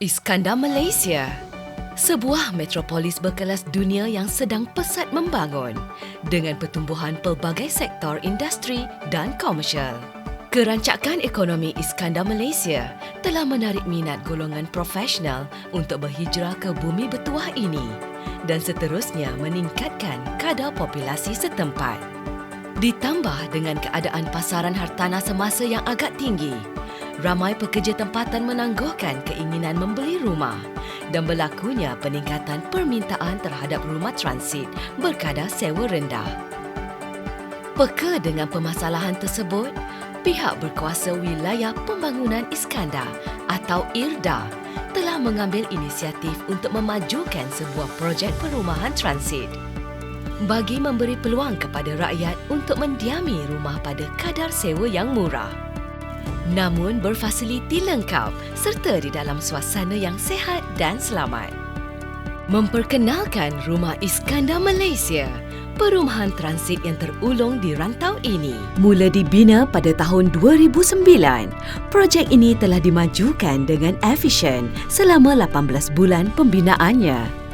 Iskandar Malaysia, sebuah metropolis berkelas dunia yang sedang pesat membangun dengan pertumbuhan pelbagai sektor industri dan komersial. Kerancakan ekonomi Iskandar Malaysia telah menarik minat golongan profesional untuk berhijrah ke bumi bertuah ini dan seterusnya meningkatkan kadar populasi setempat. Ditambah dengan keadaan pasaran hartanah semasa yang agak tinggi, ramai pekerja tempatan menangguhkan keinginan membeli rumah dan berlakunya peningkatan permintaan terhadap rumah transit berkadar sewa rendah. Peka dengan permasalahan tersebut, pihak berkuasa wilayah pembangunan Iskandar atau IRDA telah mengambil inisiatif untuk memajukan sebuah projek perumahan transit bagi memberi peluang kepada rakyat untuk mendiami rumah pada kadar sewa yang murah, namun berfasiliti lengkap serta di dalam suasana yang sihat dan selamat. Memperkenalkan Rumah Iskandar Malaysia, perumahan transit yang terulung di rantau ini. Mula dibina pada tahun 2009, projek ini telah dimajukan dengan efisien selama 18 bulan pembinaannya.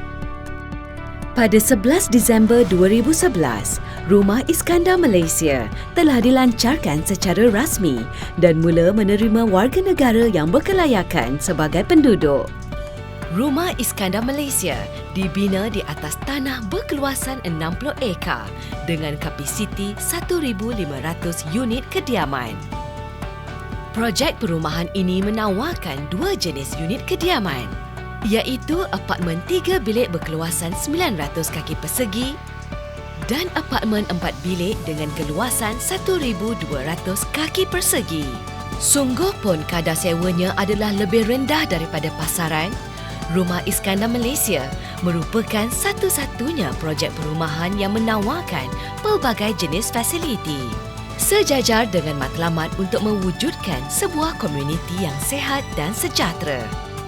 Pada 11 Disember 2011, Rumah Iskandar Malaysia telah dilancarkan secara rasmi dan mula menerima warga negara yang berkelayakan sebagai penduduk. Rumah Iskandar Malaysia dibina di atas tanah berkeluasan 60 ekar dengan kapasiti 1,500 unit kediaman. Projek perumahan ini menawarkan dua jenis unit kediaman, iaitu apartmen 3 bilik berkeluasan 900 kaki persegi dan apartmen 4 bilik dengan keluasan 1,200 kaki persegi. Sungguh pun kadar sewanya adalah lebih rendah daripada pasaran. Rumah Iskandar Malaysia merupakan satu-satunya projek perumahan yang menawarkan pelbagai jenis fasiliti, sejajar dengan matlamat untuk mewujudkan sebuah komuniti yang sihat dan sejahtera.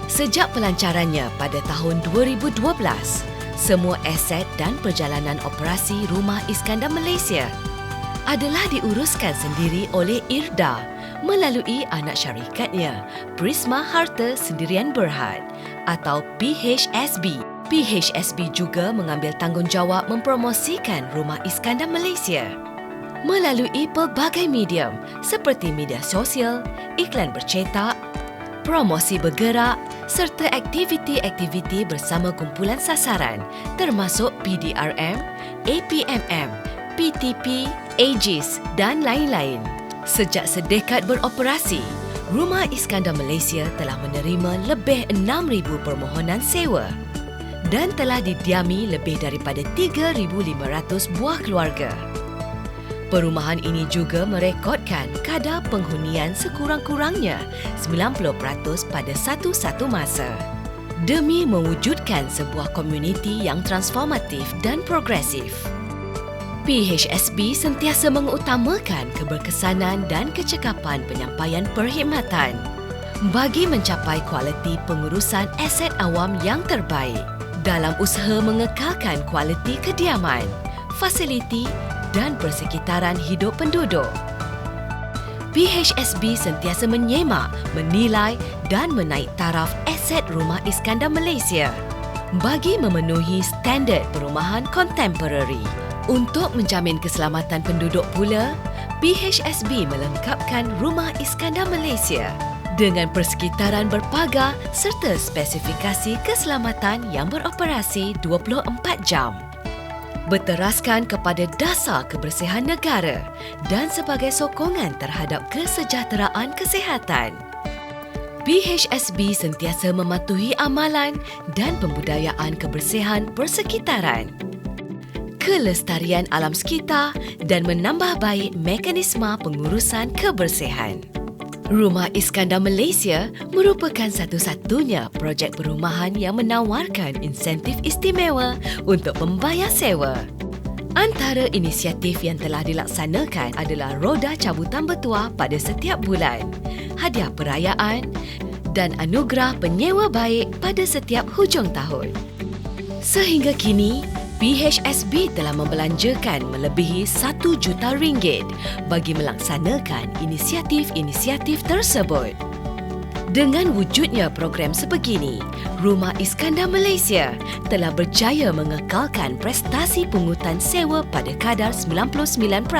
Sejak pelancarannya pada tahun 2012, semua aset dan perjalanan operasi Rumah Iskandar Malaysia adalah diuruskan sendiri oleh IRDA melalui anak syarikatnya Prisma Harta Sendirian Berhad atau PHSB. PHSB juga mengambil tanggungjawab mempromosikan Rumah Iskandar Malaysia melalui pelbagai medium seperti media sosial, iklan bercetak, promosi bergerak serta aktiviti-aktiviti bersama kumpulan sasaran termasuk PDRM, APMM, PTP, AGIS dan lain-lain. Sejak sedekad beroperasi, Rumah Iskandar Malaysia telah menerima lebih 6,000 permohonan sewa dan telah didiami lebih daripada 3,500 buah keluarga. Perumahan ini juga merekodkan kadar penghunian sekurang-kurangnya 90% pada satu-satu masa demi mewujudkan sebuah komuniti yang transformatif dan progresif. PHSB sentiasa mengutamakan keberkesanan dan kecekapan penyampaian perkhidmatan bagi mencapai kualiti pengurusan aset awam yang terbaik dalam usaha mengekalkan kualiti kediaman, fasiliti dan persekitaran hidup penduduk. PHSB sentiasa menyemak, menilai dan menaik taraf aset Rumah Iskandar Malaysia bagi memenuhi standard perumahan kontemporari. Untuk menjamin keselamatan penduduk pula, PHSB melengkapkan Rumah Iskandar Malaysia dengan persekitaran berpagar serta spesifikasi keselamatan yang beroperasi 24 jam. Berteraskan kepada dasar kebersihan negara dan sebagai sokongan terhadap kesejahteraan kesihatan. PHSB sentiasa mematuhi amalan dan pembudayaan kebersihan persekitaran, kelestarian alam sekitar dan menambah baik mekanisme pengurusan kebersihan. Rumah Iskandar Malaysia merupakan satu-satunya projek perumahan yang menawarkan insentif istimewa untuk membayar sewa. Antara inisiatif yang telah dilaksanakan adalah roda cabutan bertuah pada setiap bulan, hadiah perayaan dan anugerah penyewa baik pada setiap hujung tahun. Sehingga kini, PHSB telah membelanjakan melebihi RM1 juta bagi melaksanakan inisiatif-inisiatif tersebut. Dengan wujudnya program sebegini, Rumah Iskandar Malaysia telah berjaya mengekalkan prestasi pungutan sewa pada kadar 99%.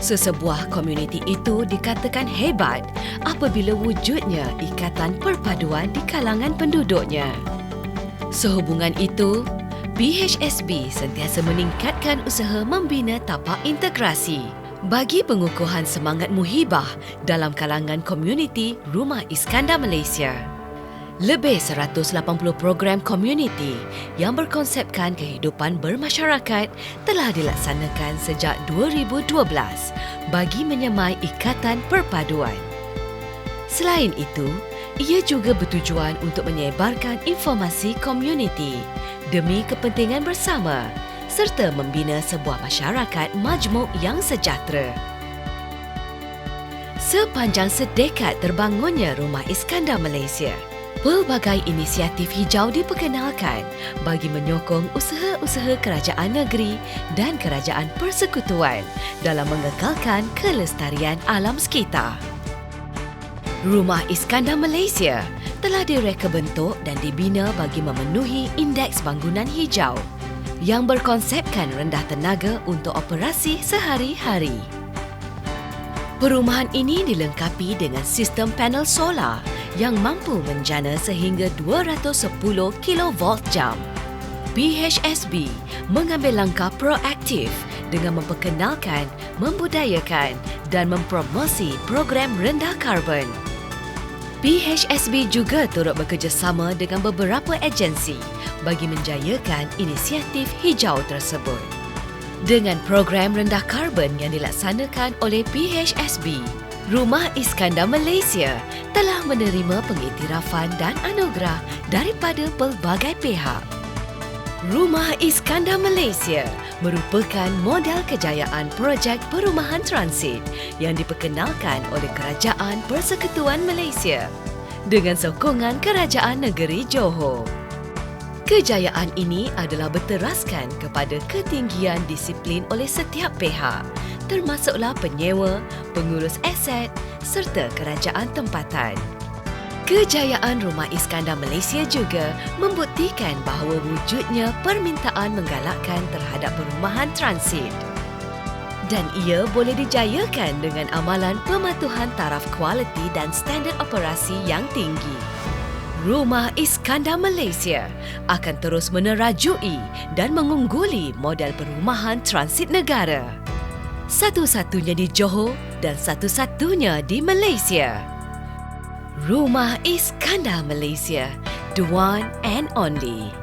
Sesebuah komuniti itu dikatakan hebat apabila wujudnya ikatan perpaduan di kalangan penduduknya. Sehubungan itu, PHSB sentiasa meningkatkan usaha membina tapak integrasi bagi pengukuhan semangat muhibah dalam kalangan komuniti Rumah Iskandar Malaysia. Lebih 180 program komuniti yang berkonsepkan kehidupan bermasyarakat telah dilaksanakan sejak 2012 bagi menyemai ikatan perpaduan. Selain itu, ia juga bertujuan untuk menyebarkan informasi komuniti demi kepentingan bersama serta membina sebuah masyarakat majmuk yang sejahtera. Sepanjang sedekad terbangunnya Rumah Iskandar Malaysia, pelbagai inisiatif hijau diperkenalkan bagi menyokong usaha-usaha kerajaan negeri dan kerajaan persekutuan dalam mengekalkan kelestarian alam sekitar. Rumah Iskandar Malaysia telah direka bentuk dan dibina bagi memenuhi Indeks Bangunan Hijau yang berkonsepkan rendah tenaga untuk operasi sehari-hari. Perumahan ini dilengkapi dengan sistem panel solar yang mampu menjana sehingga 210 kV/jam. PHSB mengambil langkah proaktif dengan memperkenalkan, membudayakan dan mempromosi program rendah karbon. PHSB juga turut bekerjasama dengan beberapa agensi bagi menjayakan inisiatif hijau tersebut. Dengan program rendah karbon yang dilaksanakan oleh PHSB, Rumah Iskandar Malaysia telah menerima pengiktirafan dan anugerah daripada pelbagai pihak. Rumah Iskandar Malaysia merupakan model kejayaan projek perumahan transit yang diperkenalkan oleh Kerajaan Persekutuan Malaysia dengan sokongan Kerajaan Negeri Johor. Kejayaan ini adalah berteraskan kepada ketinggian disiplin oleh setiap pihak, termasuklah penyewa, pengurus aset serta kerajaan tempatan. Kejayaan Rumah Iskandar Malaysia juga membuktikan bahawa wujudnya permintaan menggalakkan terhadap perumahan transit. Dan ia boleh dijayakan dengan amalan pematuhan taraf kualiti dan standard operasi yang tinggi. Rumah Iskandar Malaysia akan terus menerajui dan mengungguli model perumahan transit negara. Satu-satunya di Johor dan satu-satunya di Malaysia. Rumah Iskandar Malaysia, the one and only.